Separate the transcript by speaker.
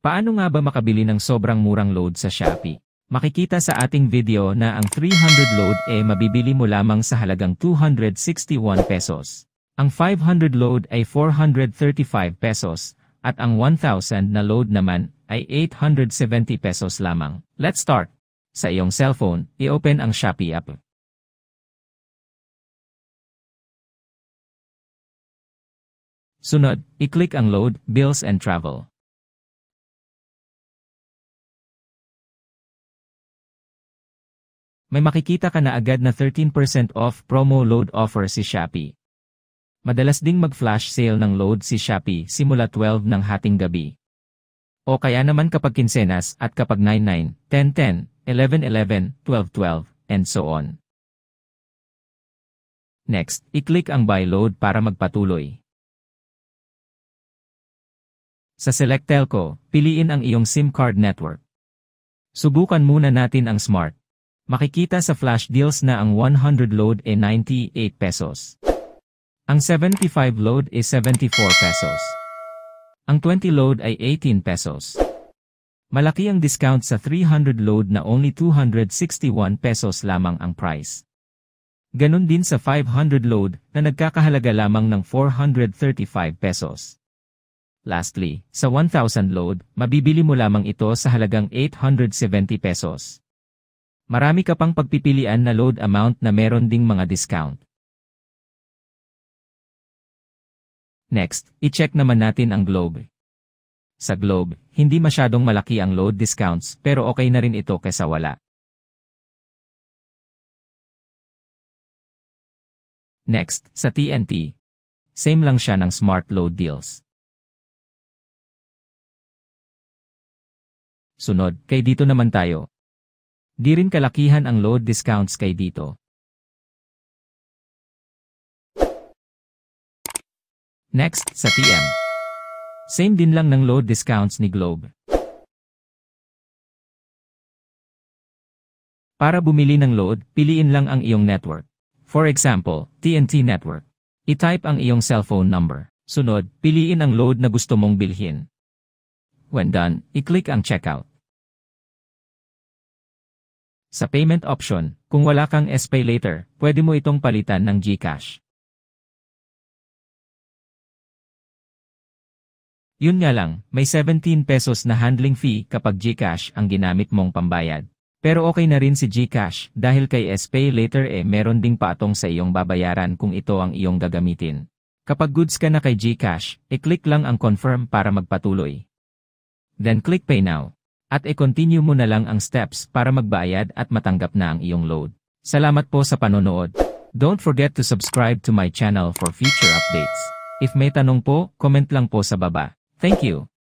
Speaker 1: Paano nga ba makabili ng sobrang murang load sa Shopee? Makikita sa ating video na ang 300 load mabibili mo lamang sa halagang 261 pesos. Ang 500 load ay 435 pesos, at ang 1,000 na load naman ay 870 pesos lamang. Let's start! Sa iyong cellphone, i-open ang Shopee app. Sunod, i-click ang Load, Bills and Travel. May makikita ka na agad na 13% off promo load offer si Shopee. Madalas ding mag-flash sale ng load si Shopee simula 12 ng hating gabi. O kaya naman kapag kinsenas at kapag 9/9, 10/10, 11/11, 12/12, and so on. Next, i-click ang Buy Load para magpatuloy. Sa Select Telco, piliin ang iyong SIM card network. Subukan muna natin ang Smart. Makikita sa flash deals na ang 100 load ay 98 pesos. Ang 75 load ay 74 pesos. Ang 20 load ay 18 pesos. Malaki ang discount sa 300 load na only 261 pesos lamang ang price. Ganon din sa 500 load na nagkakahalaga lamang ng 435 pesos. Lastly, sa 1,000 load, mabibili mo lamang ito sa halagang 870 pesos. Marami ka pang pagpipilian na load amount na meron ding mga discount. Next, i-check naman natin ang Globe. Sa Globe, hindi masyadong malaki ang load discounts pero okay na rin ito kaysa wala. Next, sa TNT. Same lang siya ng Smart Load Deals. Sunod, kay dito naman tayo. Di rin kalakihan ang load discounts kay dito. Next, sa TM. Same din lang ng load discounts ni Globe. Para bumili ng load, piliin lang ang iyong network. For example, TNT network. I-type ang iyong cellphone number. Sunod, piliin ang load na gusto mong bilhin. When done, i-click ang checkout. Sa payment option, kung wala kang SPay later, pwede mo itong palitan ng GCash. Yun nga lang, may 17 pesos na handling fee kapag GCash ang ginamit mong pambayad. Pero okay na rin si GCash dahil kay SPay later meron ding patong sa iyong babayaran kung ito ang iyong gagamitin. Kapag goods ka na kay GCash, i-click lang ang confirm para magpatuloy. Then click Pay Now. At i-continue mo na lang ang steps para magbayad at matanggap na ang iyong load. Salamat po sa panonood. Don't forget to subscribe to my channel for future updates. If may tanong po, comment lang po sa baba. Thank you.